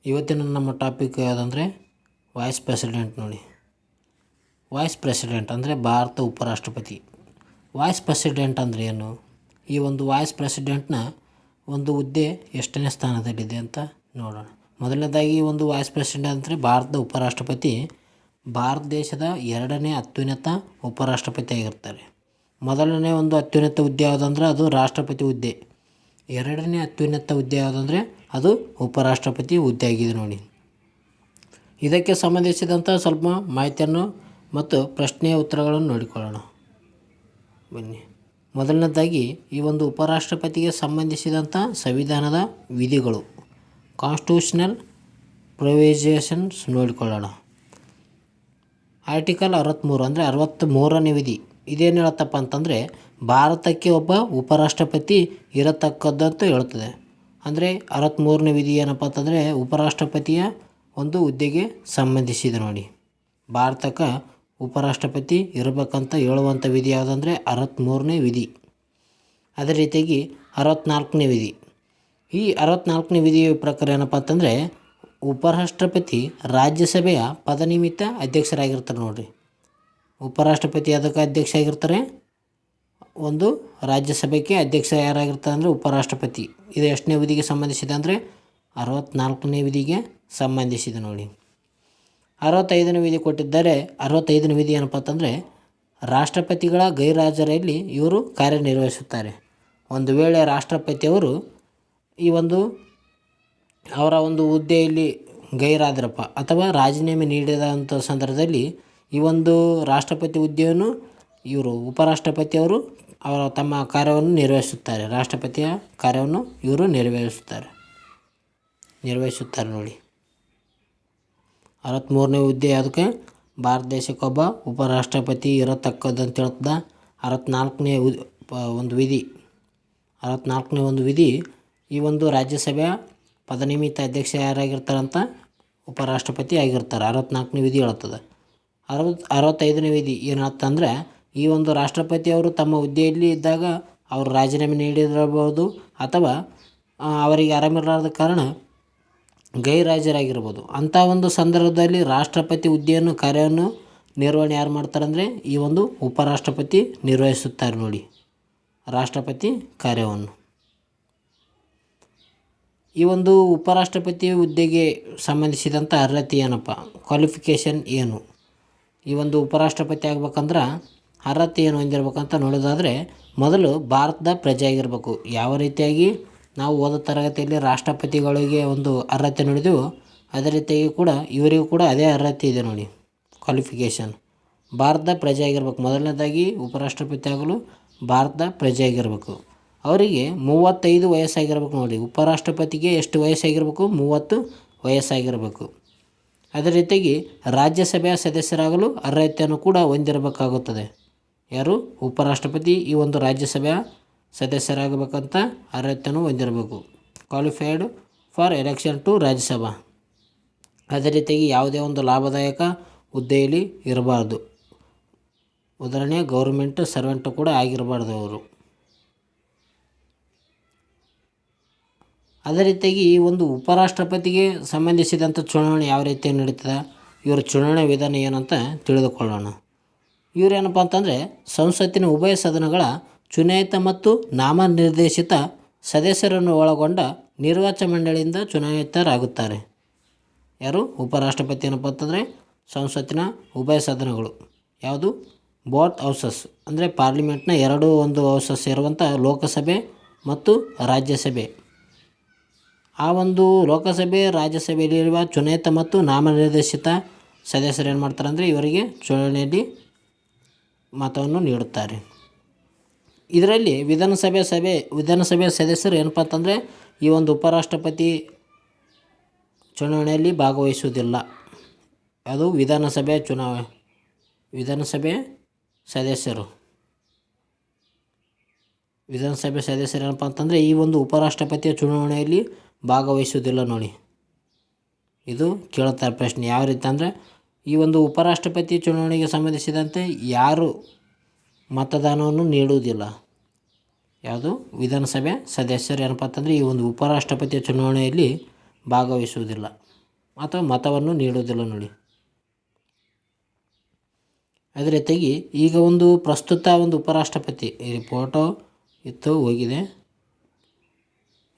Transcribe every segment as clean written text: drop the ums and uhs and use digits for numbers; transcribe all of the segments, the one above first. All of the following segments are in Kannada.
ಇವತ್ತಿನ ನಮ್ಮ ಟಾಪಿಕ್ ಯಾವುದಂದರೆ ವೈಸ್ ಪ್ರೆಸಿಡೆಂಟ್ ನೋಡಿ. ವೈಸ್ ಪ್ರೆಸಿಡೆಂಟ್ ಅಂದರೆ ಭಾರತ ಉಪರಾಷ್ಟ್ರಪತಿ. ವೈಸ್ ಪ್ರೆಸಿಡೆಂಟ್ ಅಂದರೆ ಏನು? ಈ ಒಂದು ವೈಸ್ ಪ್ರೆಸಿಡೆಂಟ್ನ ಒಂದು ಹುದ್ದೆ ಎಷ್ಟನೇ ಸ್ಥಾನದಲ್ಲಿದೆ ಅಂತ ನೋಡೋಣ. ಮೊದಲನೇದಾಗಿ ಒಂದು ವೈಸ್ ಪ್ರೆಸಿಡೆಂಟ್ ಅಂದರೆ ಭಾರತದ ಉಪರಾಷ್ಟ್ರಪತಿ ಭಾರತ ದೇಶದ ಎರಡನೇ ಅತ್ಯುನ್ನತ ಉಪರಾಷ್ಟ್ರಪತಿ ಆಗಿರ್ತಾರೆ. ಮೊದಲನೇ ಒಂದು ಅತ್ಯುನ್ನತ ಹುದ್ದೆ ಯಾವುದಂದ್ರೆ ಅದು ರಾಷ್ಟ್ರಪತಿ ಹುದ್ದೆ. ಎರಡನೇ ಅತ್ಯುನ್ನತ ಹುದ್ದೆ ಯಾವುದಂದರೆ ಅದು ಉಪರಾಷ್ಟ್ರಪತಿ ಹುದ್ದೆ ಆಗಿದೆ ನೋಡಿ. ಇದಕ್ಕೆ ಸಂಬಂಧಿಸಿದಂಥ ಸ್ವಲ್ಪ ಮಾಹಿತಿಯನ್ನು ಮತ್ತು ಪ್ರಶ್ನೆಯ ಉತ್ತರಗಳನ್ನು ನೋಡಿಕೊಳ್ಳೋಣ ಬನ್ನಿ. ಮೊದಲನೇದಾಗಿ ಈ ಒಂದು ಉಪರಾಷ್ಟ್ರಪತಿಗೆ ಸಂಬಂಧಿಸಿದಂಥ ಸಂವಿಧಾನದ ವಿಧಿಗಳು, ಕಾನ್ಸ್ಟಿಟ್ಯೂಷನಲ್ ಪ್ರೊವಿಜನ್ಸ್ ನೋಡಿಕೊಳ್ಳೋಣ. ಆರ್ಟಿಕಲ್ 63 ಅಂದರೆ 63ನೇ ವಿಧಿ ಇದೇನು ಹೇಳುತ್ತಪ್ಪ ಅಂತಂದರೆ ಭಾರತಕ್ಕೆ ಒಬ್ಬ ಉಪರಾಷ್ಟ್ರಪತಿ ಇರತಕ್ಕದ್ದಂತ ಹೇಳ್ತದೆ. ಅಂದರೆ 63ನೇ ವಿಧಿ ಏನಪ್ಪ ಅಂತಂದರೆ ಉಪರಾಷ್ಟ್ರಪತಿಯ ಒಂದು ಹುದ್ದೆಗೆ ಸಂಬಂಧಿಸಿದೆ ನೋಡಿ. ಭಾರತಕ್ಕೆ ಉಪರಾಷ್ಟ್ರಪತಿ ಇರಬೇಕಂತ ಹೇಳುವಂಥ ವಿಧಿ ಯಾವುದಂದರೆ 63ನೇ ವಿಧಿ. ಅದೇ ರೀತಿಯಾಗಿ 64ನೇ ವಿಧಿ. ಈ 64ನೇ ವಿಧಿಯ ಪ್ರಕಾರ ಏನಪ್ಪ ಅಂತಂದರೆ ಉಪರಾಷ್ಟ್ರಪತಿ ರಾಜ್ಯಸಭೆಯ ಪದನಿಮಿತ್ತ ಅಧ್ಯಕ್ಷರಾಗಿರ್ತಾರೆ ನೋಡಿರಿ. ಉಪರಾಷ್ಟ್ರಪತಿ ಅದಕ್ಕೆ ಅಧ್ಯಕ್ಷ ಆಗಿರ್ತಾರೆ. ಒಂದು ರಾಜ್ಯಸಭೆಗೆ ಅಧ್ಯಕ್ಷ ಯಾರಾಗಿರ್ತಾರೆ ಅಂದರೆ ಉಪರಾಷ್ಟ್ರಪತಿ. ಇದು ಎಷ್ಟನೇ ವಿಧಿಗೆ ಸಂಬಂಧಿಸಿದೆ ಅಂದರೆ 64ನೇ ವಿಧಿಗೆ ಸಂಬಂಧಿಸಿದೆ ನೋಡಿ. 65ನೇ ವಿಧಿ ಕೊಟ್ಟಿದ್ದಾರೆ. 65ನೇ ವಿಧಿ ಏನಪ್ಪ ಅಂತಂದರೆ ರಾಷ್ಟ್ರಪತಿಗಳ ಗೈರ್ಹಾಜರಿಯಲ್ಲಿ ಇವರು ಕಾರ್ಯನಿರ್ವಹಿಸುತ್ತಾರೆ. ಒಂದು ವೇಳೆ ರಾಷ್ಟ್ರಪತಿಯವರು ಈ ಒಂದು ಅವರ ಒಂದು ಹುದ್ದೆಯಲ್ಲಿ ಗೈರಾದ್ರಪ್ಪ ಅಥವಾ ರಾಜೀನಾಮೆ ನೀಡಿದಂಥ ಸಂದರ್ಭದಲ್ಲಿ ಈ ಒಂದು ರಾಷ್ಟ್ರಪತಿ ಹುದ್ದೆಯನ್ನು ಇವರು ಉಪರಾಷ್ಟ್ರಪತಿಯವರು ಅವರ ತಮ್ಮ ಕಾರ್ಯವನ್ನು ನಿರ್ವಹಿಸುತ್ತಾರೆ. ರಾಷ್ಟ್ರಪತಿಯ ಕಾರ್ಯವನ್ನು ಇವರು ನಿರ್ವಹಿಸುತ್ತಾರೆ ನೋಡಿ. 63ನೇ ಹುದ್ದೆ ಅದಕ್ಕೆ ಭಾರತ ದೇಶಕ್ಕೊಬ್ಬ ಉಪರಾಷ್ಟ್ರಪತಿ ಇರತಕ್ಕದಂತ ಹೇಳ್ತದೆ. 64ನೇ ಒಂದು ವಿಧಿ 64ನೇ ಒಂದು ವಿಧಿ ಈ ಒಂದು ರಾಜ್ಯಸಭೆಯ ಪದನಿಮಿತ್ತ ಅಧ್ಯಕ್ಷ ಯಾರಾಗಿರ್ತಾರಂತ ಉಪರಾಷ್ಟ್ರಪತಿ ಆಗಿರ್ತಾರೆ. 64ನೇ ವಿಧಿ ಹೇಳ್ತದೆ. 65ನೇ ವಿಧಿ ಏನಂತಂದರೆ ಈ ಒಂದು ರಾಷ್ಟ್ರಪತಿಯವರು ತಮ್ಮ ಹುದ್ದೆಯಲ್ಲಿ ಇದ್ದಾಗ ಅವರು ರಾಜೀನಾಮೆ ನೀಡಿರಬಹುದು ಅಥವಾ ಅವರಿಗೆ ಆರಾಮಿರಲಾರದ ಕಾರಣ ಗೈರ್ಹಾಜರಾಗಿರ್ಬೋದು. ಅಂಥ ಒಂದು ಸಂದರ್ಭದಲ್ಲಿ ರಾಷ್ಟ್ರಪತಿ ಹುದ್ದೆಯನ್ನು ಕಾರ್ಯವನ್ನು ನಿರ್ವಹಣೆ ಯಾರು ಮಾಡ್ತಾರೆ ಅಂದರೆ ಈ ಒಂದು ಉಪರಾಷ್ಟ್ರಪತಿ ನಿರ್ವಹಿಸುತ್ತಾರೆ ನೋಡಿ ರಾಷ್ಟ್ರಪತಿ ಕಾರ್ಯವನ್ನು. ಈ ಒಂದು ಉಪರಾಷ್ಟ್ರಪತಿ ಹುದ್ದೆಗೆ ಸಂಬಂಧಿಸಿದಂಥ ಅರ್ಹತೆ ಏನಪ್ಪ, ಕ್ವಾಲಿಫಿಕೇಷನ್ ಏನು? ಈ ಒಂದು ಉಪರಾಷ್ಟ್ರಪತಿ ಆಗ್ಬೇಕಂದ್ರೆ ಅರ್ಹತೆ ಏನು ಹೊಂದಿರಬೇಕಂತ ನೋಡೋದಾದರೆ ಮೊದಲು ಭಾರತದ ಪ್ರಜೆ ಆಗಿರಬೇಕು. ಯಾವ ರೀತಿಯಾಗಿ ನಾವು ಓದೋ ತರಗತಿಯಲ್ಲಿ ರಾಷ್ಟ್ರಪತಿಗಳಿಗೆ ಒಂದು ಅರ್ಹತೆ ನೋಡಿದೆವು, ಅದೇ ರೀತಿಯಾಗಿ ಕೂಡ ಇವರಿಗೂ ಕೂಡ ಅದೇ ಅರ್ಹತೆ ಇದೆ ನೋಡಿ. ಕ್ವಾಲಿಫಿಕೇಷನ್ ಭಾರತದ ಪ್ರಜೆ ಆಗಿರ್ಬೇಕು. ಮೊದಲನೇದಾಗಿ ಉಪರಾಷ್ಟ್ರಪತಿ ಆಗಲು ಭಾರತದ ಪ್ರಜೆ ಆಗಿರಬೇಕು. ಅವರಿಗೆ 35 ವಯಸ್ಸಾಗಿರ್ಬೇಕು ನೋಡಿ. ಉಪರಾಷ್ಟ್ರಪತಿಗೆ ಎಷ್ಟು ವಯಸ್ಸಾಗಿರಬೇಕು? 30 ವಯಸ್ಸಾಗಿರಬೇಕು. ಅದೇ ರೀತಿಯಾಗಿ ರಾಜ್ಯಸಭೆಯ ಸದಸ್ಯರಾಗಲು ಅರ್ಹತೆಯನ್ನು ಕೂಡ ಹೊಂದಿರಬೇಕಾಗುತ್ತದೆ. ಯಾರು? ಉಪರಾಷ್ಟ್ರಪತಿ ಈ ಒಂದು ರಾಜ್ಯಸಭೆಯ ಸದಸ್ಯರಾಗಬೇಕಂತ ಅರ್ಹತೆಯನ್ನು ಹೊಂದಿರಬೇಕು. Qualified for election to Rajya Sabha. ಅದೇ ರೀತಿಯಾಗಿ ಯಾವುದೇ ಒಂದು ಲಾಭದಾಯಕ ಹುದ್ದೆಯಲ್ಲಿ ಇರಬಾರ್ದು. ಉದಾಹರಣೆ ಗೌರ್ಮೆಂಟ್ ಸರ್ವೆಂಟು ಕೂಡ ಆಗಿರಬಾರ್ದು ಅವರು. ಅದೇ ರೀತಿಯಾಗಿ ಈ ಒಂದು ಉಪರಾಷ್ಟ್ರಪತಿಗೆ ಸಂಬಂಧಿಸಿದಂಥ ಚುನಾವಣೆ ಯಾವ ರೀತಿ ನಡೀತದೆ, ಇವರ ಚುನಾವಣೆ ವಿಧಾನ ಏನಂತ ತಿಳಿದುಕೊಳ್ಳೋಣ. ಇವರೇನಪ್ಪ ಅಂತಂದರೆ ಸಂಸತ್ತಿನ ಉಭಯ ಸದನಗಳ ಚುನಾಯಿತ ಮತ್ತು ನಾಮನಿರ್ದೇಶಿತ ಸದಸ್ಯರನ್ನು ಒಳಗೊಂಡ ನಿರ್ವಾಚಕ ಮಂಡಳಿಯಿಂದ ಚುನಾಯಿತರಾಗುತ್ತಾರೆ. ಯಾರು? ಉಪರಾಷ್ಟ್ರಪತಿ ಏನಪ್ಪ ಅಂತಂದರೆ ಸಂಸತ್ತಿನ ಉಭಯ ಸದನಗಳು ಯಾವುದು? ಬೋತ್ ಹೌಸಸ್ ಅಂದರೆ ಪಾರ್ಲಿಮೆಂಟ್ನ ಎರಡು ಒಂದು ಹೌಸಸ್ ಇರುವಂಥ ಲೋಕಸಭೆ ಮತ್ತು ರಾಜ್ಯಸಭೆ. ಆ ಒಂದು ಲೋಕಸಭೆ ರಾಜ್ಯಸಭೆಯಲ್ಲಿರುವ ಚುನಾಯಿತ ಮತ್ತು ನಾಮನಿರ್ದೇಶಿತ ಸದಸ್ಯರು ಏನು ಮಾಡ್ತಾರೆ ಅಂದರೆ ಇವರಿಗೆ ಚುನಾವಣೆಯಲ್ಲಿ ಮತವನ್ನು ನೀಡುತ್ತಾರೆ. ಇದರಲ್ಲಿ ವಿಧಾನಸಭೆಯ ಸದಸ್ಯರು ಏನಪ್ಪ ಅಂತಂದರೆ ಈ ಒಂದು ಉಪರಾಷ್ಟ್ರಪತಿ ಚುನಾವಣೆಯಲ್ಲಿ ಭಾಗವಹಿಸುವುದಿಲ್ಲ. ಅದು ವಿಧಾನಸಭೆ ಸದಸ್ಯರು ಏನಪ್ಪ ಅಂತಂದರೆ ಈ ಒಂದು ಉಪರಾಷ್ಟ್ರಪತಿಯ ಚುನಾವಣೆಯಲ್ಲಿ ಭಾಗವಹಿಸುವುದಿಲ್ಲ ನೋಡಿ. ಇದು ಕೇಳುತ್ತಾರೆ ಪ್ರಶ್ನೆ. ಯಾವ ರೀತಿ ಅಂದರೆ ಈ ಒಂದು ಉಪರಾಷ್ಟ್ರಪತಿ ಚುನಾವಣೆಗೆ ಸಂಬಂಧಿಸಿದಂತೆ ಯಾರು ಮತದಾನವನ್ನು ನೀಡುವುದಿಲ್ಲ. ಯಾವುದು? ವಿಧಾನಸಭೆ ಸದಸ್ಯರು ಏನಪ್ಪ ಅಂತಂದರೆ ಈ ಒಂದು ಉಪರಾಷ್ಟ್ರಪತಿಯ ಚುನಾವಣೆಯಲ್ಲಿ ಭಾಗವಹಿಸುವುದಿಲ್ಲ. ಅಥವಾ ಮತವನ್ನು ನೀಡುವುದಿಲ್ಲ ನೋಡಿ. ಅದೇ ರೀತಿಯಾಗಿ ಈಗ ಒಂದು ಪ್ರಸ್ತುತ ಒಂದು ಉಪರಾಷ್ಟ್ರಪತಿ ಈ ಫೋಟೋ ಇತ್ತು ಹೋಗಿದೆ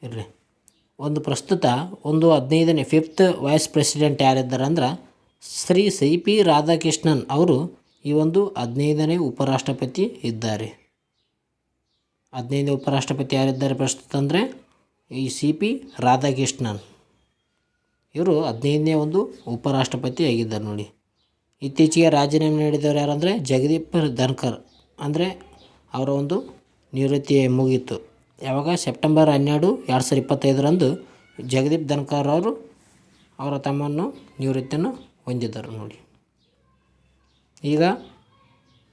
ಇರ್ರಿ. ಒಂದು ಪ್ರಸ್ತುತ ಒಂದು 15ನೇ 5th ವೈಸ್ ಪ್ರೆಸಿಡೆಂಟ್ ಯಾರಿದ್ದಾರೆ ಅಂದ್ರೆ ಶ್ರೀ CP ರಾಧಾಕೃಷ್ಣನ್ ಅವರು ಈ ಒಂದು 15ನೇ ಉಪರಾಷ್ಟ್ರಪತಿ ಇದ್ದಾರೆ. 15ನೇ ಉಪರಾಷ್ಟ್ರಪತಿ ಯಾರಿದ್ದಾರೆ ಪ್ರಸ್ತುತ ಅಂದರೆ ಈ CP ರಾಧಾಕೃಷ್ಣನ್ ಇವರು 15ನೇ ಒಂದು ಉಪರಾಷ್ಟ್ರಪತಿ ಆಗಿದ್ದಾರೆ ನೋಡಿ. ಇತ್ತೀಚೆಗೆ ರಾಜೀನಾಮೆ ನೀಡಿದವರು ಯಾರಂದರೆ ಜಗದೀಪ್ ಧನ್ಕರ್, ಅಂದರೆ ಅವರ ಒಂದು ನಿವೃತ್ತಿ ಮುಗೀತು. ಯಾವಾಗ ಸೆಪ್ಟೆಂಬರ್ 12, 2025ರಂದು ಜಗದೀಪ್ ಧನ್ಕರ್ ಅವರು ಅವರ ತಮ್ಮನ್ನು ನಿವೃತ್ತಿಯನ್ನು ಹೊಂದಿದ್ದರು ನೋಡಿ. ಈಗ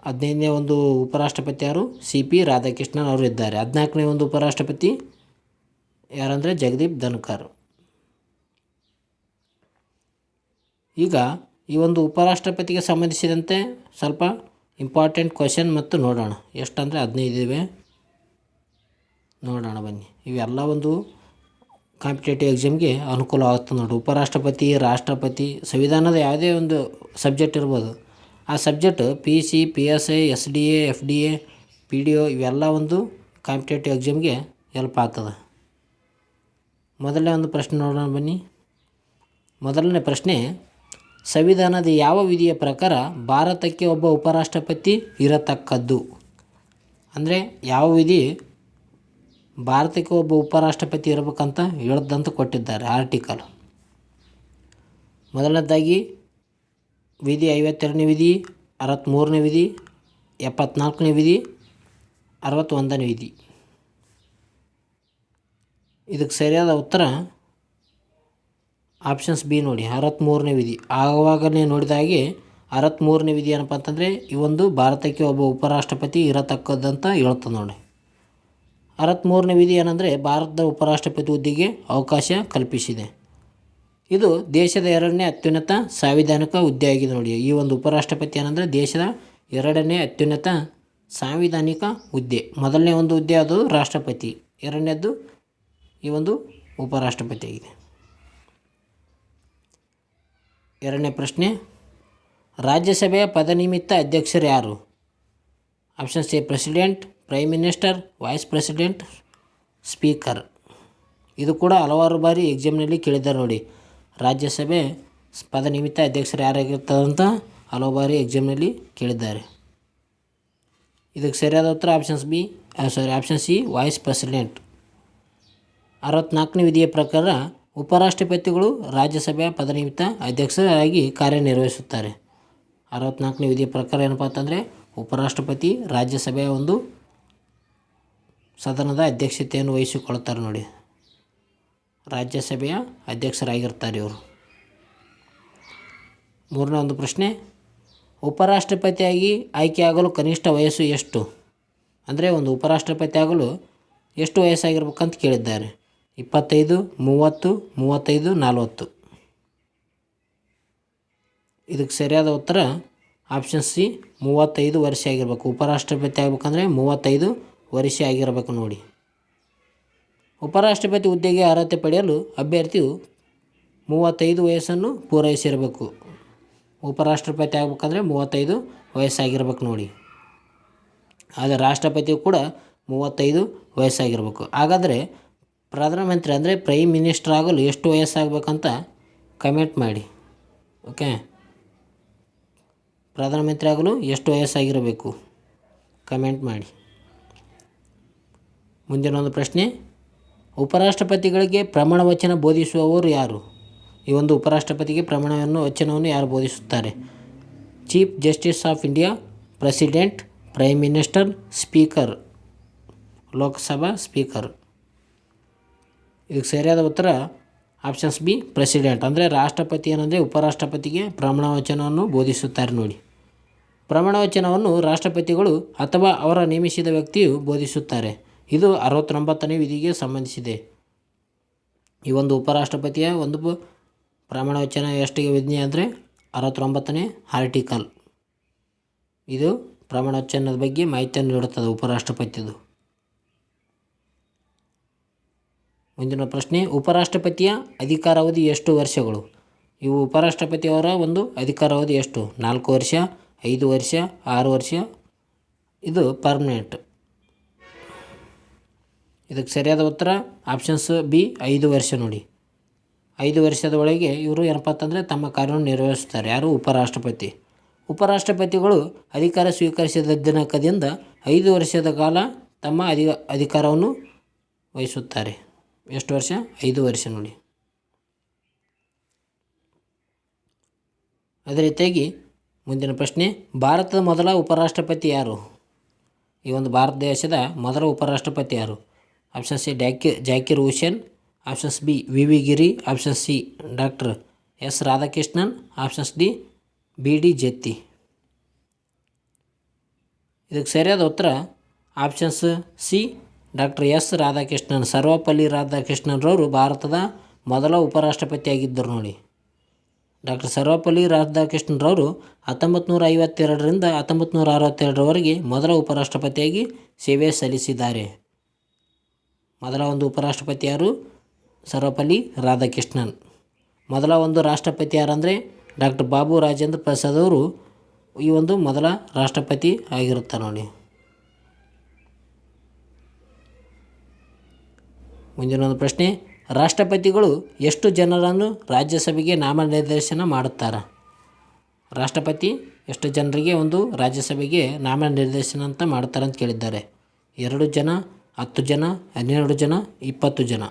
15ನೇ ಒಂದು ಉಪರಾಷ್ಟ್ರಪತಿ ಯಾರು CP ರಾಧಾಕೃಷ್ಣನ್ ಅವರು ಇದ್ದಾರೆ. 14ನೇ ಒಂದು ಉಪರಾಷ್ಟ್ರಪತಿ ಯಾರಂದರೆ ಜಗದೀಪ್ ಧನ್ಕರ್. ಈಗ ಈ ಒಂದು ಉಪರಾಷ್ಟ್ರಪತಿಗೆ ಸಂಬಂಧಿಸಿದಂತೆ ಸ್ವಲ್ಪ ಇಂಪಾರ್ಟೆಂಟ್ ಕ್ವೆಶನ್ ಮತ್ತು ನೋಡೋಣ. ಎಷ್ಟಂದರೆ 15 ಇವೆ, ನೋಡೋಣ ಬನ್ನಿ. ಇವೆಲ್ಲ ಒಂದು ಕಾಂಪಿಟೇಟಿವ್ ಎಕ್ಸಾಮ್ಗೆ ಅನುಕೂಲ ಆಗುತ್ತೆ ನೋಡಿ. ಉಪರಾಷ್ಟ್ರಪತಿ, ರಾಷ್ಟ್ರಪತಿ, ಸಂವಿಧಾನದ ಯಾವುದೇ ಒಂದು ಸಬ್ಜೆಕ್ಟ್ ಇರ್ಬೋದು, ಆ subject PC, PSI, SDA, FDA, PDO ಇವೆಲ್ಲ ಒಂದು ಕಾಂಪಿಟೇಟಿವ್ ಎಕ್ಸಾಮ್ಗೆ ಹೆಲ್ಪ್ ಆಗ್ತದೆ. ಮೊದಲನೇ ಒಂದು ಪ್ರಶ್ನೆ ನೋಡೋಣ ಬನ್ನಿ. ಮೊದಲನೇ ಪ್ರಶ್ನೆ, ಸಂವಿಧಾನದ ಯಾವ ವಿಧಿಯ ಪ್ರಕಾರ ಭಾರತಕ್ಕೆ ಒಬ್ಬ ಉಪರಾಷ್ಟ್ರಪತಿ ಇರತಕ್ಕದ್ದು? ಅಂದರೆ ಯಾವ ವಿಧಿ ಭಾರತಕ್ಕೆ ಒಬ್ಬ ಉಪರಾಷ್ಟ್ರಪತಿ ಇರಬೇಕಂತ ಹೇಳ್ದಂತ ಕೊಟ್ಟಿದ್ದಾರೆ ಆರ್ಟಿಕಲ್. ಮೊದಲನೇದಾಗಿ ವಿಧಿ 52ನೇ ವಿಧಿ, 63ನೇ ವಿಧಿ, 74ನೇ ವಿಧಿ, 61ನೇ ವಿಧಿ. ಇದಕ್ಕೆ ಸರಿಯಾದ ಉತ್ತರ ಆಪ್ಷನ್ಸ್ ಬಿ ನೋಡಿ, 63ನೇ ವಿಧಿ. ಆವಾಗಲೇ ನೋಡಿದ ಹಾಗೆ 63ನೇ ವಿಧಿ ಏನಪ್ಪ ಅಂತಂದರೆ ಈ ಒಂದು ಭಾರತಕ್ಕೆ ಒಬ್ಬ ಉಪರಾಷ್ಟ್ರಪತಿ ಇರತಕ್ಕದ್ದಂತ ಹೇಳ್ತದೆ ನೋಡಿ. 63ನೇ ವಿಧಿ ಏನಂದರೆ ಭಾರತದ ಉಪರಾಷ್ಟ್ರಪತಿ ಹುದ್ದೆಗೆ ಅವಕಾಶ ಕಲ್ಪಿಸಿದೆ. ಇದು ದೇಶದ 2ನೇ ಅತ್ಯುನ್ನತ ಸಾಂವಿಧಾನಿಕ ಹುದ್ದೆ ಆಗಿದೆ ನೋಡಿ. ಈ ಒಂದು ಉಪರಾಷ್ಟ್ರಪತಿ ಏನಂದರೆ ದೇಶದ 2ನೇ ಅತ್ಯುನ್ನತ ಸಾಂವಿಧಾನಿಕ ಹುದ್ದೆ. ಮೊದಲನೇ ಒಂದು ಹುದ್ದೆ ಅದು ರಾಷ್ಟ್ರಪತಿ, ಎರಡನೇದ್ದು ಈ ಒಂದು ಉಪರಾಷ್ಟ್ರಪತಿ ಆಗಿದೆ. ಎರಡನೇ ಪ್ರಶ್ನೆ, ರಾಜ್ಯಸಭೆಯ ಪದನಿಮಿತ್ತ ಅಧ್ಯಕ್ಷರು ಯಾರು? Option C president, prime minister, vice president, speaker. ಇದು ಕೂಡ ಹಲವಾರು ಬಾರಿ ಎಕ್ಸಾಮ್ನಲ್ಲಿ ಕೇಳಿದ್ದಾರೆ ನೋಡಿ. ರಾಜ್ಯಸಭೆ ಪದನಿಮಿತ್ತ ಅಧ್ಯಕ್ಷರು ಯಾರಾಗಿರ್ತಾರಂತ ಹಲವು ಬಾರಿ ಎಕ್ಸಾಮ್ನಲ್ಲಿ ಕೇಳಿದ್ದಾರೆ. ಇದಕ್ಕೆ ಸರಿಯಾದ ಉತ್ತರ ಆಪ್ಷನ್ ಸಿ ವೈಸ್ ಪ್ರೆಸಿಡೆಂಟ್. 64ನೇ ವಿಧಿಯ ಪ್ರಕಾರ ಉಪರಾಷ್ಟ್ರಪತಿಗಳು ರಾಜ್ಯಸಭೆಯ ಪದನಿಮಿತ್ತ ಅಧ್ಯಕ್ಷರಾಗಿ ಕಾರ್ಯನಿರ್ವಹಿಸುತ್ತಾರೆ. 64ನೇ ವಿಧಿಯ ಪ್ರಕಾರ ಏನಪ್ಪ ಅಂತಂದರೆ ಉಪರಾಷ್ಟ್ರಪತಿ ರಾಜ್ಯಸಭೆಯ ಒಂದು ಸದನದ ಅಧ್ಯಕ್ಷತೆಯನ್ನು ವಹಿಸಿಕೊಳ್ತಾರೆ ನೋಡಿ. ರಾಜ್ಯಸಭೆಯ ಅಧ್ಯಕ್ಷರಾಗಿರ್ತಾರೆ ಇವರು. ಮೂರನೇ ಒಂದು ಪ್ರಶ್ನೆ, ಉಪರಾಷ್ಟ್ರಪತಿಯಾಗಿ ಆಯ್ಕೆಯಾಗಲು ಕನಿಷ್ಠ ವಯಸ್ಸು ಎಷ್ಟು? ಅಂದರೆ ಒಂದು ಉಪರಾಷ್ಟ್ರಪತಿ ಆಗಲು ಎಷ್ಟು ವಯಸ್ಸಾಗಿರ್ಬೇಕಂತ ಕೇಳಿದ್ದಾರೆ. 25, 30, 35, 40. ಇದಕ್ಕೆ ಸರಿಯಾದ ಉತ್ತರ ಆಪ್ಷನ್ ಸಿ 35 ವರ್ಷ ಆಗಿರಬೇಕು. ಉಪರಾಷ್ಟ್ರಪತಿ ಆಗಬೇಕಂದ್ರೆ 35 ವರ್ಷ ಆಗಿರಬೇಕು ನೋಡಿ. ಉಪರಾಷ್ಟ್ರಪತಿ ಹುದ್ದೆಗೆ ಅರ್ಹತೆ ಪಡೆಯಲು ಅಭ್ಯರ್ಥಿಯು 35 ವಯಸ್ಸನ್ನು ಪೂರೈಸಿರಬೇಕು. ಉಪರಾಷ್ಟ್ರಪತಿ ಆಗಬೇಕಂದ್ರೆ 35 ವಯಸ್ಸಾಗಿರ್ಬೇಕು ನೋಡಿ. ಆದರೆ ರಾಷ್ಟ್ರಪತಿಯು ಕೂಡ 35 ವಯಸ್ಸಾಗಿರಬೇಕು. ಹಾಗಾದರೆ ಪ್ರಧಾನಮಂತ್ರಿ ಅಂದರೆ ಪ್ರೈಮ್ ಮಿನಿಸ್ಟರ್ ಆಗಲು ಎಷ್ಟು ವಯಸ್ಸಾಗಬೇಕಂತ ಕಮೆಂಟ್ ಮಾಡಿ. ಓಕೆ, ಪ್ರಧಾನಮಂತ್ರಿ ಆಗಲು ಎಷ್ಟು ವಯಸ್ಸಾಗಿರಬೇಕು ಕಮೆಂಟ್ ಮಾಡಿ. ಮುಂದಿನ ಒಂದು ಪ್ರಶ್ನೆ, ಉಪರಾಷ್ಟ್ರಪತಿಗಳಿಗೆ ಪ್ರಮಾಣ ವಚನ ಬೋಧಿಸುವವರು ಯಾರು? ಈ ಒಂದು ಉಪರಾಷ್ಟ್ರಪತಿಗೆ ವಚನವನ್ನು ಯಾರು ಬೋಧಿಸುತ್ತಾರೆ? Chief justice of India, president, prime minister, speaker, Lok Sabha speaker. ಇದಕ್ಕೆ ಸರಿಯಾದ ಉತ್ತರ ಆಪ್ಷನ್ಸ್ ಬಿ ಪ್ರೆಸಿಡೆಂಟ್. ಅಂದರೆ ರಾಷ್ಟ್ರಪತಿ ಏನಂದರೆ ಉಪರಾಷ್ಟ್ರಪತಿಗೆ ಪ್ರಮಾಣ ವಚನವನ್ನು ಬೋಧಿಸುತ್ತಾರೆ ನೋಡಿ. ಪ್ರಮಾಣ ವಚನವನ್ನು ರಾಷ್ಟ್ರಪತಿಗಳು ಅಥವಾ ಅವರ ನೇಮಿಸಿದ ವ್ಯಕ್ತಿಯು ಬೋಧಿಸುತ್ತಾರೆ. ಇದು 69ನೇ ವಿಧಿಗೆ ಸಂಬಂಧಿಸಿದೆ. ಈ ಒಂದು ಉಪರಾಷ್ಟ್ರಪತಿಯ ಒಂದು ಪ್ರಮಾಣ ವಚನ ಎಷ್ಟಿಗೆ ವಿಧಿ ಅಂದರೆ 69ನೇ ಆರ್ಟಿಕಲ್. ಇದು ಪ್ರಮಾಣ ವಚನದ ಬಗ್ಗೆ ಮಾಹಿತಿಯನ್ನು ನೀಡುತ್ತದೆ ಉಪರಾಷ್ಟ್ರಪತಿದು. ಮುಂದಿನ ಪ್ರಶ್ನೆ, ಉಪರಾಷ್ಟ್ರಪತಿಯ ಅಧಿಕಾರಾವಧಿ ಎಷ್ಟು ವರ್ಷಗಳು? ಇವು ಉಪರಾಷ್ಟ್ರಪತಿಯವರ ಒಂದು ಅಧಿಕಾರಾವಧಿ ಎಷ್ಟು? 4 ವರ್ಷ, 5 ವರ್ಷ, 6 ವರ್ಷ. ಇದು ಪರ್ಮನೆಂಟ್. ಇದಕ್ಕೆ ಸರಿಯಾದ ಉತ್ತರ ಆಪ್ಷನ್ಸ್ ಬಿ 5 ವರ್ಷ ನೋಡಿ. 5 ವರ್ಷದ ಒಳಗೆ ಇವರು ಏನಪ್ಪ ಅಂತಂದರೆ ತಮ್ಮ ಕಾರ್ಯವನ್ನು ನಿರ್ವಹಿಸುತ್ತಾರೆ. ಯಾರು? ಉಪರಾಷ್ಟ್ರಪತಿ. ಉಪರಾಷ್ಟ್ರಪತಿಗಳು ಅಧಿಕಾರ ಸ್ವೀಕರಿಸಿದ ದಿನಾಂಕದಿಂದ 5 ವರ್ಷದ ಕಾಲ ತಮ್ಮ ಅಧಿಕಾರವನ್ನು ವಹಿಸುತ್ತಾರೆ. ಎಷ್ಟು ವರ್ಷ? 5 ವರ್ಷ ನೋಡಿ. ಅದೇ ರೀತಿಯಾಗಿ ಮುಂದಿನ ಪ್ರಶ್ನೆ, ಭಾರತದ ಮೊದಲ ಉಪರಾಷ್ಟ್ರಪತಿ ಯಾರು? ಈ ಒಂದು ಭಾರತ ದೇಶದ ಮೊದಲ ಉಪರಾಷ್ಟ್ರಪತಿ ಯಾರು? Option C Zakir Hussain, options B V Giri, option C doctor S Radhakrishnan, options D B D Jatti. ಇದಕ್ಕೆ ಸರಿಯಾದ ಉತ್ತರ options C doctor S Radhakrishnan. Sarvepalli ರಾಧಾಕೃಷ್ಣನ್ರವರು ಭಾರತದ ಮೊದಲ ಉಪರಾಷ್ಟ್ರಪತಿಯಾಗಿದ್ದರು ನೋಡಿ. ಡಾಕ್ಟರ್ ಸರ್ವಪಲ್ಲಿ ರಾಧಾಕೃಷ್ಣನ್ರವರು 1952ರಿಂದ 1962ರವರೆಗೆ ಮೊದಲ ಉಪರಾಷ್ಟ್ರಪತಿಯಾಗಿ ಸೇವೆ ಸಲ್ಲಿಸಿದ್ದಾರೆ. ಮೊದಲ ಒಂದು ಉಪರಾಷ್ಟ್ರಪತಿ ಯಾರು? ಸರ್ವಪಲ್ಲಿ ರಾಧಾಕೃಷ್ಣನ್. ಮೊದಲ ಒಂದು ರಾಷ್ಟ್ರಪತಿ ಯಾರಂದರೆ ಡಾಕ್ಟರ್ ಬಾಬು ರಾಜೇಂದ್ರ ಪ್ರಸಾದ್ ಅವರು ಈ ಒಂದು ಮೊದಲ ರಾಷ್ಟ್ರಪತಿ ಆಗಿರುತ್ತಾರೆ ನೋಡಿ. ಮುಂದಿನ ಒಂದು ಪ್ರಶ್ನೆ, ರಾಷ್ಟ್ರಪತಿಗಳು ಎಷ್ಟು ಜನರನ್ನು ರಾಜ್ಯಸಭೆಗೆ ನಾಮನಿರ್ದೇಶನ ಮಾಡುತ್ತಾರೆ? ರಾಷ್ಟ್ರಪತಿ ಎಷ್ಟು ಜನರಿಗೆ ಒಂದು ರಾಜ್ಯಸಭೆಗೆ ನಾಮನಿರ್ದೇಶನ ಅಂತ ಮಾಡ್ತಾರೆ ಅಂತ ಕೇಳಿದ್ದಾರೆ. 2 ಜನ, 10 ಜನ, 12 ಜನ, 20 ಜನ.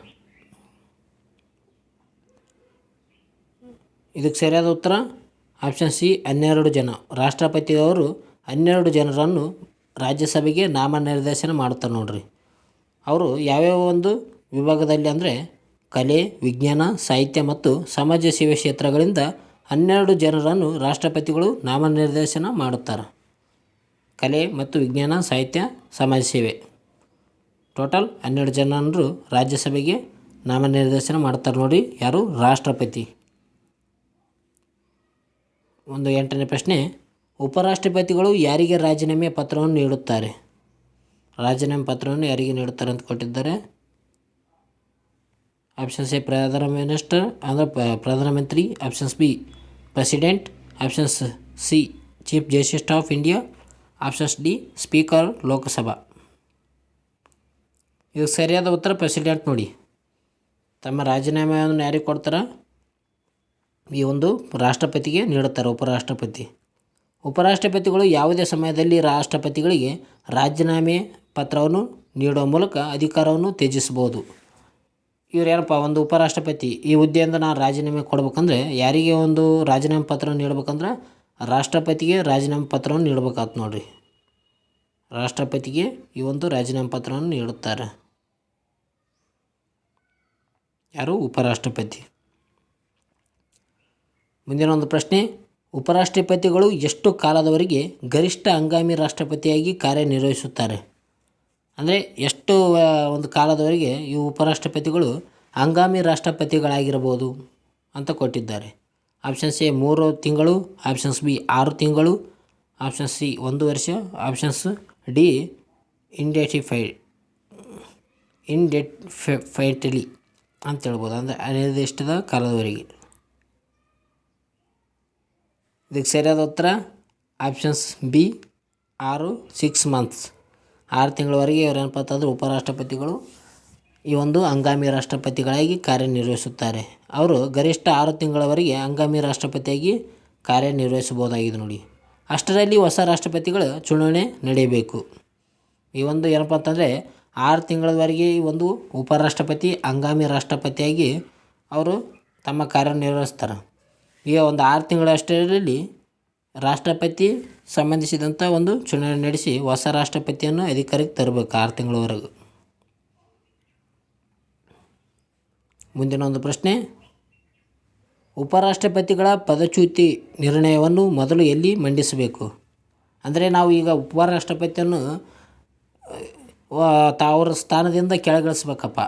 ಇದಕ್ಕೆ ಸರಿಯಾದ ಉತ್ತರ ಆಪ್ಷನ್ ಸಿ 12 ಜನ. ರಾಷ್ಟ್ರಪತಿಯವರು 12 ಜನರನ್ನು ರಾಜ್ಯಸಭೆಗೆ ನಾಮನಿರ್ದೇಶನ ಮಾಡ್ತಾರೆ ನೋಡ್ರಿ. ಅವರು ಯಾವ್ಯಾವ ಒಂದು ವಿಭಾಗದಲ್ಲಿ ಅಂದರೆ ಕಲೆ, ವಿಜ್ಞಾನ, ಸಾಹಿತ್ಯ ಮತ್ತು ಸಮಾಜ ಸೇವೆ ಕ್ಷೇತ್ರಗಳಿಂದ 12 ಜನರನ್ನು ರಾಷ್ಟ್ರಪತಿಗಳು ನಾಮನಿರ್ದೇಶನ ಮಾಡುತ್ತಾರೆ. ಕಲೆ ಮತ್ತು ವಿಜ್ಞಾನ, ಸಾಹಿತ್ಯ, ಸಮಾಜ ಸೇವೆ ಟೋಟಲ್ 12 ಜನರು ರಾಜ್ಯಸಭೆಗೆ ನಾಮನಿರ್ದೇಶನ ಮಾಡ್ತಾರೆ ನೋಡಿ. ಯಾರು? ರಾಷ್ಟ್ರಪತಿ. ಒಂದು 8ನೇ ಪ್ರಶ್ನೆ, ಉಪರಾಷ್ಟ್ರಪತಿಗಳು ಯಾರಿಗೆ ರಾಜೀನಾಮೆ ಪತ್ರವನ್ನು ನೀಡುತ್ತಾರೆ? ರಾಜೀನಾಮೆ ಪತ್ರವನ್ನು ಯಾರಿಗೆ ನೀಡುತ್ತಾರೆ ಅಂತ ಕೊಟ್ಟಿದ್ದಾರೆ. ಆಪ್ಷನ್ಸ್ ಎ ಪ್ರಧಾನ ಮಿನಿಸ್ಟರ್ ಅಂದರೆ ಪ್ರಧಾನಮಂತ್ರಿ, options B president, options C chief justice of India, options D speaker Lok Sabha. ಇದು ಸರಿಯಾದ ಉತ್ತರ ಪ್ರೆಸಿಡೆಂಟ್ ನೋಡಿ. ತಮ್ಮ ರಾಜೀನಾಮೆಯನ್ನು ಯಾರಿಗೆ ಕೊಡ್ತಾರೆ? ಈ ಒಂದು ರಾಷ್ಟ್ರಪತಿಗೆ ನೀಡುತ್ತಾರೆ. ಉಪರಾಷ್ಟ್ರಪತಿಗಳು ಯಾವುದೇ ಸಮಯದಲ್ಲಿ ರಾಷ್ಟ್ರಪತಿಗಳಿಗೆ ರಾಜೀನಾಮೆ ಪತ್ರವನ್ನು ನೀಡುವ ಮೂಲಕ ಅಧಿಕಾರವನ್ನು ತ್ಯಜಿಸಬಹುದು. ಇವ್ರು ಏನಪ್ಪ, ಒಂದು ಉಪರಾಷ್ಟ್ರಪತಿ ಈ ಹುದ್ದೆಯಿಂದ ನಾನು ರಾಜೀನಾಮೆ ಕೊಡ್ಬೇಕಂದ್ರೆ ಯಾರಿಗೆ ಒಂದು ರಾಜೀನಾಮೆ ಪತ್ರ ನೀಡ್ಬೇಕಂದ್ರೆ ರಾಷ್ಟ್ರಪತಿಗೆ ರಾಜೀನಾಮೆ ಪತ್ರವನ್ನು ನೀಡಬೇಕಾಗ್ತದೆ ನೋಡಿರಿ. ರಾಷ್ಟ್ರಪತಿಗೆ ಈ ಒಂದು ರಾಜೀನಾಮೆ ಪತ್ರವನ್ನು ನೀಡುತ್ತಾರೆ. ಯಾರು? ಉಪರಾಷ್ಟ್ರಪತಿ. ಮುಂದಿನ ಒಂದು ಪ್ರಶ್ನೆ, ಉಪರಾಷ್ಟ್ರಪತಿಗಳು ಎಷ್ಟು ಕಾಲದವರೆಗೆ ಗರಿಷ್ಠ ಹಂಗಾಮಿ ರಾಷ್ಟ್ರಪತಿಯಾಗಿ ಕಾರ್ಯನಿರ್ವಹಿಸುತ್ತಾರೆ? ಅಂದರೆ ಎಷ್ಟು ಒಂದು ಕಾಲದವರೆಗೆ ಈ ಉಪರಾಷ್ಟ್ರಪತಿಗಳು ಹಂಗಾಮಿ ರಾಷ್ಟ್ರಪತಿಗಳಾಗಿರಬಹುದು ಅಂತ ಕೊಟ್ಟಿದ್ದಾರೆ. ಆಪ್ಷನ್ಸ್ ಎ 3 ತಿಂಗಳು, ಆಪ್ಷನ್ಸ್ ಬಿ 6 ತಿಂಗಳು, ಆಪ್ಷನ್ಸ್ ಸಿ 1 ವರ್ಷ, ಆಪ್ಷನ್ಸ್ ಡಿ ಇಂಡೆಫೈನೆಟ್ಲಿ ಅಂತ ಹೇಳ್ಬೋದು, ಅಂದರೆ ಅನಿರ್ದಿಷ್ಟದ ಕಾಲದವರೆಗೆ. ಇದಕ್ಕೆ ಸರಿಯಾದ ಉತ್ತರ ಆಪ್ಷನ್ಸ್ ಬಿ 6 ಮಂತ್ಸ್. 6 ತಿಂಗಳವರೆಗೆ ಏನಪ್ಪ ಅಂತಂದರೆ ಉಪರಾಷ್ಟ್ರಪತಿಗಳು ಈ ಒಂದು ಹಂಗಾಮಿ ರಾಷ್ಟ್ರಪತಿಗಳಾಗಿ ಕಾರ್ಯನಿರ್ವಹಿಸುತ್ತಾರೆ. ಅವರು ಗರಿಷ್ಠ 6 ತಿಂಗಳವರೆಗೆ ಹಂಗಾಮಿ ರಾಷ್ಟ್ರಪತಿಯಾಗಿ ಕಾರ್ಯನಿರ್ವಹಿಸಬಹುದಾಗಿದೆ ನೋಡಿ. ಅಷ್ಟರಲ್ಲಿ ಹೊಸ ರಾಷ್ಟ್ರಪತಿಗಳ ಚುನಾವಣೆ ನಡೆಯಬೇಕು. ಈ ಒಂದು ಏನಪ್ಪ ಅಂತಂದರೆ 6 ತಿಂಗಳವರೆಗೆ ಈ ಒಂದು ಉಪರಾಷ್ಟ್ರಪತಿ ಹಂಗಾಮಿ ರಾಷ್ಟ್ರಪತಿಯಾಗಿ ಅವರು ತಮ್ಮ ಕಾರ್ಯನಿರ್ವಹಿಸ್ತಾರೆ. ಈಗ ಒಂದು 6 ತಿಂಗಳಷ್ಟರಲ್ಲಿ ರಾಷ್ಟ್ರಪತಿ ಸಂಬಂಧಿಸಿದಂಥ ಒಂದು ಚುನಾವಣೆ ನಡೆಸಿ ಹೊಸ ರಾಷ್ಟ್ರಪತಿಯನ್ನು ಅಧಿಕಾರಕ್ಕೆ ತರಬೇಕು 6 ತಿಂಗಳವರೆಗೂ. ಮುಂದಿನ ಒಂದು ಪ್ರಶ್ನೆ, ಉಪರಾಷ್ಟ್ರಪತಿಗಳ ಪದಚ್ಯುತಿ ನಿರ್ಣಯವನ್ನು ಮೊದಲು ಎಲ್ಲಿ ಮಂಡಿಸಬೇಕು? ಅಂದರೆ ನಾವು ಈಗ ಉಪರಾಷ್ಟ್ರಪತಿಯನ್ನು ಅವ್ರ ಸ್ಥಾನದಿಂದ ಕೆಳಗಿಳಿಸ್ಬೇಕಪ್ಪ,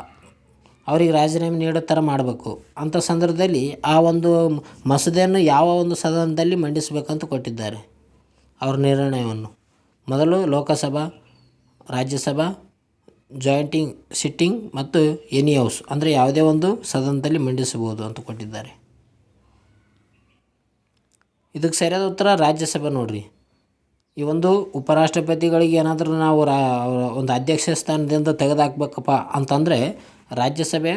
ಅವ್ರಿಗೆ ರಾಜೀನಾಮೆ ನೀಡೋ ಥರ ಮಾಡಬೇಕು. ಅಂಥ ಸಂದರ್ಭದಲ್ಲಿ ಆ ಒಂದು ಮಸೂದೆಯನ್ನು ಯಾವ ಒಂದು ಸದನದಲ್ಲಿ ಮಂಡಿಸಬೇಕಂತ ಕೊಟ್ಟಿದ್ದಾರೆ. ಅವ್ರ ನಿರ್ಣಯವನ್ನು ಮೊದಲು ಲೋಕಸಭಾ, ರಾಜ್ಯಸಭಾ, ಜಾಯಿಂಟಿಂಗ್ ಸಿಟ್ಟಿಂಗ್ ಮತ್ತು ಎನಿ ಹೌಸ್ ಅಂದರೆ ಯಾವುದೇ ಒಂದು ಸದನದಲ್ಲಿ ಮಂಡಿಸಬಹುದು ಅಂತ ಕೊಟ್ಟಿದ್ದಾರೆ. ಇದಕ್ಕೆ ಸರಿಯಾದ ಉತ್ತರ ರಾಜ್ಯಸಭೆ ನೋಡಿರಿ. ಈ ಒಂದು ಉಪರಾಷ್ಟ್ರಪತಿಗಳಿಗೆ ಏನಾದರೂ ನಾವು ಒಂದು ಅಧ್ಯಕ್ಷ ಸ್ಥಾನದಿಂದ ತೆಗೆದುಹಾಕ್ಬೇಕಪ್ಪ ಅಂತಂದರೆ ರಾಜ್ಯಸಭೆ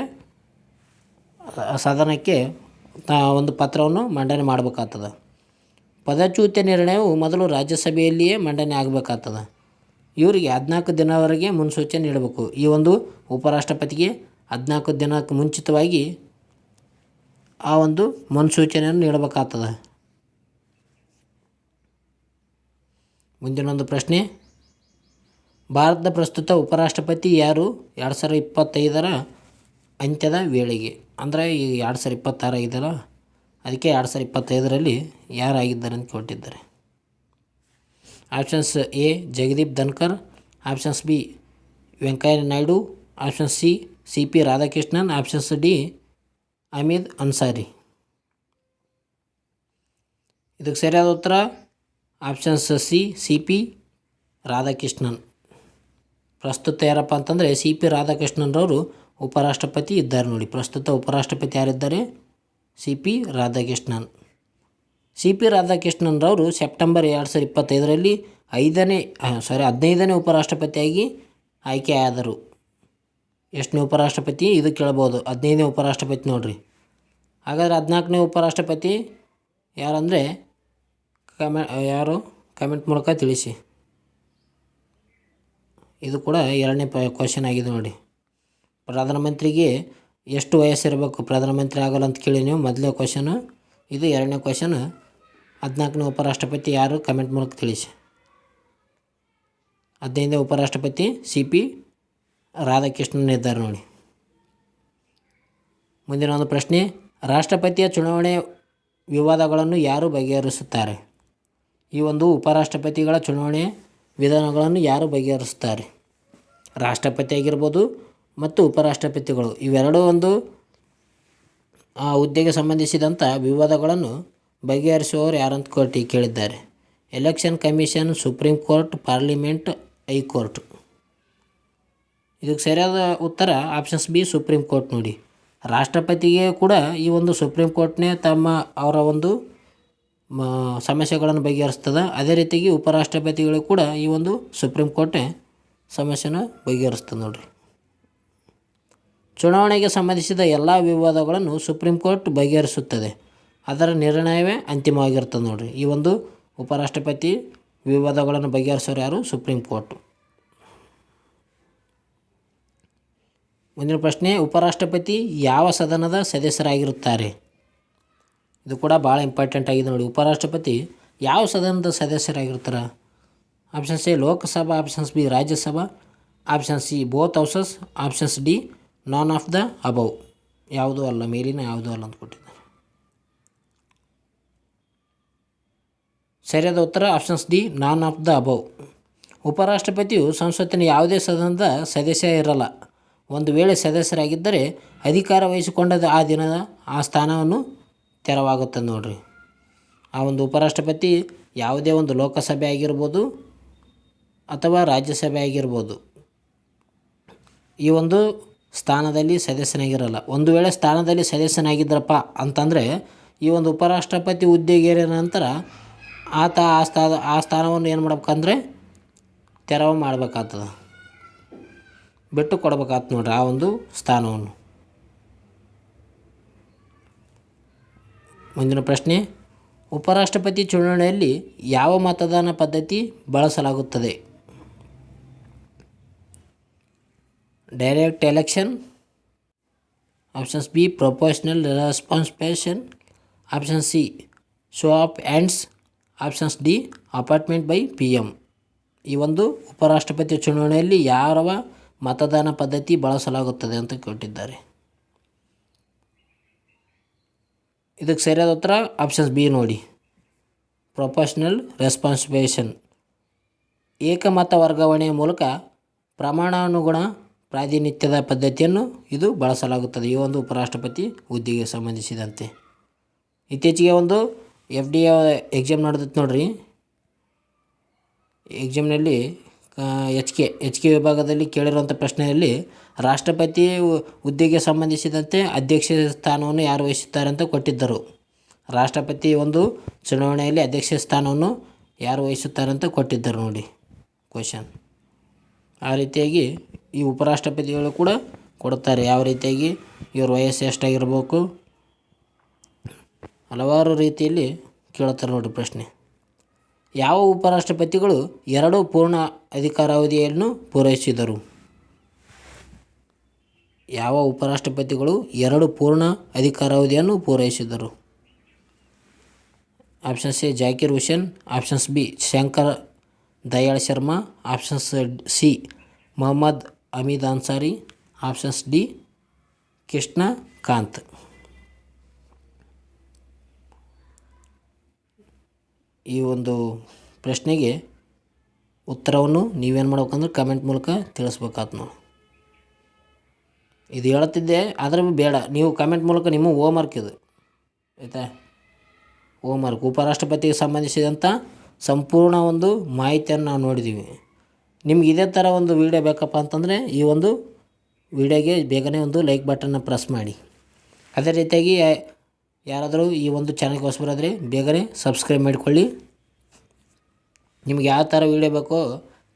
ಸದನಕ್ಕೆ ಒಂದು ಪತ್ರವನ್ನು ಮಂಡನೆ ಮಾಡಬೇಕಾಗ್ತದೆ. ಪದಚ್ಯುತಿ ನಿರ್ಣಯವು ಮೊದಲು ರಾಜ್ಯಸಭೆಯಲ್ಲಿಯೇ ಮಂಡನೆ ಆಗಬೇಕಾಗ್ತದೆ. ಇವರಿಗೆ 14 ದಿನವರೆಗೆ ಮುನ್ಸೂಚನೆ ನೀಡಬೇಕು. ಈ ಒಂದು ಉಪರಾಷ್ಟ್ರಪತಿಗೆ 14 ದಿನಕ್ಕೆ ಮುಂಚಿತವಾಗಿ ಆ ಒಂದು ಮುನ್ಸೂಚನೆಯನ್ನು ನೀಡಬೇಕಾಗ್ತದೆ. ಮುಂದಿನೊಂದು ಪ್ರಶ್ನೆ, ಭಾರತದ ಪ್ರಸ್ತುತ ಉಪರಾಷ್ಟ್ರಪತಿ ಯಾರು 2025 ಅಂತ್ಯದ ವೇಳೆಗೆ? ಅಂದರೆ ಈ 2026 ಆಗಿದೆಯಲ್ಲ, ಅದಕ್ಕೆ 2025 ಯಾರಾಗಿದ್ದಾರೆ ಅಂತ ಕೊಟ್ಟಿದ್ದಾರೆ. Options A Jagdeep Dhankhar, options B Venkaiah Naidu, option C C P Radhakrishnan, options D Hamid Ansari. ಇದಕ್ಕೆ ಸರಿಯಾದ ಉತ್ತರ options C C P Radhakrishnan. ಪ್ರಸ್ತುತ ಯಾರಪ್ಪ ಅಂತಂದರೆ ಸಿ ಪಿ ರಾಧಾಕೃಷ್ಣನ್ರವರು ಉಪರಾಷ್ಟ್ರಪತಿ ಇದ್ದಾರೆ ನೋಡಿ. ಪ್ರಸ್ತುತ ಉಪರಾಷ್ಟ್ರಪತಿ ಯಾರಿದ್ದಾರೆ? C P Radhakrishnan. C P ರಾಧಾಕೃಷ್ಣನ್ರವರು ಸೆಪ್ಟೆಂಬರ್ 2025 15ನೇ ಉಪರಾಷ್ಟ್ರಪತಿಯಾಗಿ ಆಯ್ಕೆಯಾದರು. ಎಷ್ಟನೇ ಉಪರಾಷ್ಟ್ರಪತಿ ಇದು ಕೇಳ್ಬೋದು? 15ನೇ ಉಪರಾಷ್ಟ್ರಪತಿ ನೋಡಿರಿ. ಹಾಗಾದರೆ 14ನೇ ಉಪರಾಷ್ಟ್ರಪತಿ ಯಾರಂದರೆ ಯಾರು ಕಮೆಂಟ್ ಮೂಲಕ ತಿಳಿಸಿ. ಇದು ಕೂಡ 2ನೇ ಕ್ವಶನ್ ಆಗಿದೆ ನೋಡಿ. ಪ್ರಧಾನಮಂತ್ರಿಗೆ ಎಷ್ಟು ವಯಸ್ಸಿರಬೇಕು ಪ್ರಧಾನಮಂತ್ರಿ ಆಗಲ್ಲ ಅಂತ ಕೇಳಿ ನೀವು ಮೊದಲನೇ ಕ್ವಶನು. ಇದು 2ನೇ ಕ್ವಶನ್. 14ನೇ ಉಪರಾಷ್ಟ್ರಪತಿ ಯಾರು ಕಮೆಂಟ್ ಮೂಲಕ ತಿಳಿಸಿ. 15ನೇ ಉಪರಾಷ್ಟ್ರಪತಿ ಸಿ ಪಿ ರಾಧಾಕೃಷ್ಣನ್ ಇದ್ದಾರೆ ನೋಡಿ. ಮುಂದಿನ ಒಂದು ಪ್ರಶ್ನೆ, ರಾಷ್ಟ್ರಪತಿಯ ಚುನಾವಣೆ ವಿವಾದಗಳನ್ನು ಯಾರು ಬಗೆಹರಿಸುತ್ತಾರೆ? ಈ ಒಂದು ಉಪರಾಷ್ಟ್ರಪತಿಗಳ ಚುನಾವಣೆ ವಿಧಾನಗಳನ್ನು ಯಾರು ಬಗೆಹರಿಸುತ್ತಾರೆ? ರಾಷ್ಟ್ರಪತಿ ಆಗಿರ್ಬೋದು ಮತ್ತು ಉಪರಾಷ್ಟ್ರಪತಿಗಳು ಇವೆರಡೂ ಒಂದು ಆ ಹುದ್ದೆಗೆ ಸಂಬಂಧಿಸಿದಂಥ ವಿವಾದಗಳನ್ನು ಬಗೆಹರಿಸುವವರು ಯಾರಂತ ಕೇಳಿದ್ದಾರೆ. Election commission, supreme court, parliament, high court. ಇದಕ್ಕೆ ಸರಿಯಾದ ಉತ್ತರ ಆಪ್ಷನ್ಸ್ ಬಿ ಸುಪ್ರೀಂ ಕೋರ್ಟ್ ನೋಡಿ. ರಾಷ್ಟ್ರಪತಿಗೆ ಕೂಡ ಈ ಒಂದು ಸುಪ್ರೀಂ ಕೋರ್ಟ್ನೇ ಅವರ ಒಂದು ಸಮಸ್ಯೆಗಳನ್ನು ಬಗೆಹರಿಸ್ತದೆ. ಅದೇ ರೀತಿಯಾಗಿ ಉಪರಾಷ್ಟ್ರಪತಿಗಳು ಕೂಡ ಈ ಒಂದು ಸುಪ್ರೀಂ ಕೋರ್ಟೇ ಸಮಸ್ಯೆನ ಬಗೆಹರಿಸ್ತದೆ ನೋಡಿರಿ. ಚುನಾವಣೆಗೆ ಸಂಬಂಧಿಸಿದ ಎಲ್ಲ ವಿವಾದಗಳನ್ನು ಸುಪ್ರೀಂ ಕೋರ್ಟ್ ಬಗೆಹರಿಸುತ್ತದೆ. ಅದರ ನಿರ್ಣಯವೇ ಅಂತಿಮವಾಗಿರ್ತದೆ ನೋಡಿರಿ. ಈ ಒಂದು ಉಪರಾಷ್ಟ್ರಪತಿ ವಿವಾದಗಳನ್ನು ಬಗೆಹರಿಸೋರು ಯಾರು? Supreme court. ಮುಂದಿನ ಪ್ರಶ್ನೆ, ಉಪರಾಷ್ಟ್ರಪತಿ ಯಾವ ಸದನದ ಸದಸ್ಯರಾಗಿರುತ್ತಾರೆ? ಇದು ಕೂಡ ಭಾಳ ಇಂಪಾರ್ಟೆಂಟ್ ಆಗಿದೆ ನೋಡಿ. ಉಪರಾಷ್ಟ್ರಪತಿ ಯಾವ ಸದನದ ಸದಸ್ಯರಾಗಿರ್ತಾರೆ? Options A Lok Sabha, options B Rajya Sabha, option C both houses, options D none of the above. ಯಾವುದೂ ಅಲ್ಲ, ಮೇಲಿನ ಯಾವುದೂ ಅಲ್ಲ ಅಂತ ಕೊಟ್ಟಿದ್ದಾರೆ. ಸರಿಯಾದ ಉತ್ತರ options D none of the above. ಉಪರಾಷ್ಟ್ರಪತಿಯು ಸಂಸತ್ತಿನ ಯಾವುದೇ ಸದನದ ಸದಸ್ಯ ಇರಲ್ಲ. ಒಂದು ವೇಳೆ ಸದಸ್ಯರಾಗಿದ್ದರೆ ಅಧಿಕಾರ ವಹಿಸಿಕೊಂಡದ ಆ ದಿನದ ಆ ಸ್ಥಾನವನ್ನು ತೆರವಾಗುತ್ತದೆ ನೋಡಿರಿ. ಆ ಒಂದು ಉಪರಾಷ್ಟ್ರಪತಿ ಯಾವುದೇ ಒಂದು ಲೋಕಸಭೆ ಆಗಿರ್ಬೋದು ಅಥವಾ ರಾಜ್ಯಸಭೆ ಆಗಿರ್ಬೋದು, ಈ ಒಂದು ಸ್ಥಾನದಲ್ಲಿ ಸದಸ್ಯನಾಗಿರಲ್ಲ. ಒಂದು ವೇಳೆ ಸ್ಥಾನದಲ್ಲಿ ಸದಸ್ಯನಾಗಿದ್ದರಪ್ಪ ಅಂತಂದರೆ ಈ ಒಂದು ಉಪರಾಷ್ಟ್ರಪತಿ ಹುದ್ದೆಗೇರಿದ ನಂತರ ಆತ ಆ ಸ್ಥಾನವನ್ನು ಏನು ಮಾಡ್ಬೇಕಂದ್ರೆ ತೆರವು ಮಾಡಬೇಕಾಗ್ತದೆ, ಬಿಟ್ಟು ಕೊಡಬೇಕಾಗ್ತದೆ ನೋಡ್ರಿ ಆ ಒಂದು ಸ್ಥಾನವನ್ನು. ಮುಂದಿನ ಪ್ರಶ್ನೆ, ಉಪರಾಷ್ಟ್ರಪತಿ ಚುನಾವಣೆಯಲ್ಲಿ ಯಾವ ಮತದಾನ ಪದ್ಧತಿ ಬಳಸಲಾಗುತ್ತದೆ? Direct election, options B proportional responsible, option C show of hands, options D appointment by PM. ಈ ಒಂದು ಉಪರಾಷ್ಟ್ರಪತಿ ಚುನಾವಣೆಯಲ್ಲಿ ಯಾವ ಮತದಾನ ಪದ್ಧತಿ ಬಳಸಲಾಗುತ್ತದೆ ಅಂತ ಕೊಟ್ಟಿದ್ದಾರೆ. ಇದಕ್ಕೆ ಸರಿಯಾದ ಉತ್ತರ ಆಪ್ಷನ್ಸ್ ಬಿ ನೋಡಿ, ಪ್ರೊಪೋರ್ಷನಲ್ ರೆಸ್ಪಾನ್ಸಿಬಲ್. ಏಕಮತ ವರ್ಗಾವಣೆಯ ಮೂಲಕ ಪ್ರಮಾಣಾನುಗುಣ ಪ್ರಾತಿನಿಧ್ಯದ ಪದ್ಧತಿಯನ್ನು ಇದು ಬಳಸಲಾಗುತ್ತದೆ ಈ ಒಂದು ಉಪರಾಷ್ಟ್ರಪತಿ ಹುದ್ದೆಗೆ ಸಂಬಂಧಿಸಿದಂತೆ. ಇತ್ತೀಚೆಗೆ ಒಂದು FDA ಎಕ್ಸಾಮ್ ನಡೆದಿತ್ತು ನೋಡ್ರಿ. ಎಕ್ಸಾಮ್ನಲ್ಲಿ ಎಚ್ ಕೆ ವಿಭಾಗದಲ್ಲಿ ಕೇಳಿರುವಂಥ ಪ್ರಶ್ನೆಯಲ್ಲಿ ರಾಷ್ಟ್ರಪತಿ ಹುದ್ದೆಗೆ ಸಂಬಂಧಿಸಿದಂತೆ ಅಧ್ಯಕ್ಷ ಸ್ಥಾನವನ್ನು ಯಾರು ವಹಿಸುತ್ತಾರೆ ಅಂತ ಕೊಟ್ಟಿದ್ದರು. ರಾಷ್ಟ್ರಪತಿ ಒಂದು ಚುನಾವಣೆಯಲ್ಲಿ ಅಧ್ಯಕ್ಷ ಸ್ಥಾನವನ್ನು ಯಾರು ವಹಿಸುತ್ತಾರೆ ಅಂತ ಕೊಟ್ಟಿದ್ದರು ನೋಡಿ ಕ್ವಶನ್. ಆ ರೀತಿಯಾಗಿ ಈ ಉಪರಾಷ್ಟ್ರಪತಿಗಳು ಕೂಡ ಕೊಡ್ತಾರೆ. ಯಾವ ರೀತಿಯಾಗಿ ಇವ್ರ ವಯಸ್ಸು ಎಷ್ಟಾಗಿರ್ಬೇಕು, ಹಲವಾರು ರೀತಿಯಲ್ಲಿ ಕೇಳ್ತಾರೆ ನೋಡಿ ಪ್ರಶ್ನೆ. ಯಾವ ಉಪರಾಷ್ಟ್ರಪತಿಗಳು 2 ಪೂರ್ಣ ಅಧಿಕಾರಾವಧಿಯನ್ನು ಪೂರೈಸಿದರು? ಯಾವ ಉಪರಾಷ್ಟ್ರಪತಿಗಳು 2 ಪೂರ್ಣ ಅಧಿಕಾರಾವಧಿಯನ್ನು ಪೂರೈಸಿದರು? Options A Zakir Hussain, options B Shankar Dayal Sharma, options C Mohammad Hamid Ansari, options D Krishna Kant. ಈ ಒಂದು ಪ್ರಶ್ನೆಗೆ ಉತ್ತರವನ್ನು ನೀವೇನು ಮಾಡ್ಬೇಕಂದ್ರೆ ಕಮೆಂಟ್ ಮೂಲಕ ತಿಳಿಸ್ಬೇಕಾತ್ ನಾವು. ಇದು ಹೇಳ್ತಿದ್ದೆ ಆದರೆ ಬೇಡ, ನೀವು ಕಮೆಂಟ್ ಮೂಲಕ ನಿಮ್ಮ ಹೋಮ್ವರ್ಕ್ ಇದು ಆಯಿತಾ. ಹೋಮ್ವರ್ಕ್ ಉಪರಾಷ್ಟ್ರಪತಿಗೆ ಸಂಬಂಧಿಸಿದಂಥ ಸಂಪೂರ್ಣ ಒಂದು ಮಾಹಿತಿಯನ್ನು ನಾವು ನೋಡಿದ್ದೀವಿ. ನಿಮ್ಗೆ ಇದೇ ಥರ ಒಂದು ವೀಡಿಯೋ ಬೇಕಪ್ಪ ಅಂತಂದರೆ ಈ ಒಂದು ವಿಡಿಯೋಗೆ ಬೇಗನೆ ಒಂದು ಲೈಕ್ ಬಟನ್ನ ಪ್ರೆಸ್ ಮಾಡಿ. ಅದೇ ರೀತಿಯಾಗಿ ಯಾರಾದರೂ ಈ ಒಂದು ಚಾನಲ್ಗೆ ಹೊಸಬರಾದರೆ ಬೇಗನೆ ಸಬ್ಸ್ಕ್ರೈಬ್ ಮಾಡಿಕೊಳ್ಳಿ. ನಿಮ್ಗೆ ಯಾವ ಥರ ವೀಡಿಯೋ ಬೇಕೋ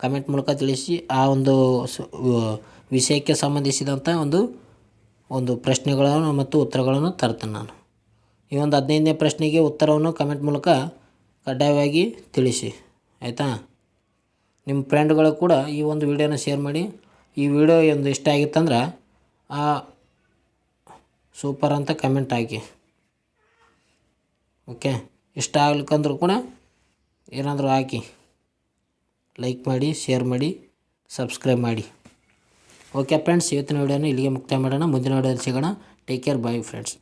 ಕಮೆಂಟ್ ಮೂಲಕ ತಿಳಿಸಿ. ಆ ಒಂದು ವಿಷಯಕ್ಕೆ ಸಂಬಂಧಿಸಿದಂಥ ಒಂದು ಪ್ರಶ್ನೆಗಳನ್ನು ಮತ್ತು ಉತ್ತರಗಳನ್ನು ತರ್ತೇನೆ ನಾನು. ಈ ಒಂದು 15ನೇ ಪ್ರಶ್ನೆಗೆ ಉತ್ತರವನ್ನು ಕಮೆಂಟ್ ಮೂಲಕ ಕಡ್ಡಾಯವಾಗಿ ತಿಳಿಸಿ ಆಯಿತಾ. ನಿಮ್ಮ ಫ್ರೆಂಡ್ಗಳು ಕೂಡ ಈ ಒಂದು ವಿಡಿಯೋನ ಶೇರ್ ಮಾಡಿ. ಈ ವಿಡಿಯೋ ಒಂದು ಇಷ್ಟ ಆಗಿತ್ತಂದ್ರೆ ಸೂಪರ್ ಅಂತ ಕಮೆಂಟ್ ಹಾಕಿ. ಓಕೆ, ಇಷ್ಟ ಆಗ್ಲಿಕ್ಕಂದ್ರೂ ಕೂಡ ಏನಾದರೂ ಹಾಕಿ, ಲೈಕ್ ಮಾಡಿ, ಶೇರ್ ಮಾಡಿ, ಸಬ್ಸ್ಕ್ರೈಬ್ ಮಾಡಿ. ಓಕೆ ಫ್ರೆಂಡ್ಸ್, ಇವತ್ತಿನ ವಿಡಿಯೋನ ಇಲ್ಲಿಗೆ ಮುಕ್ತಾಯ ಮಾಡೋಣ. ಮುಂದಿನ ವಿಡಿಯೋದಲ್ಲಿ ಸಿಗೋಣ. Take care, bye friends.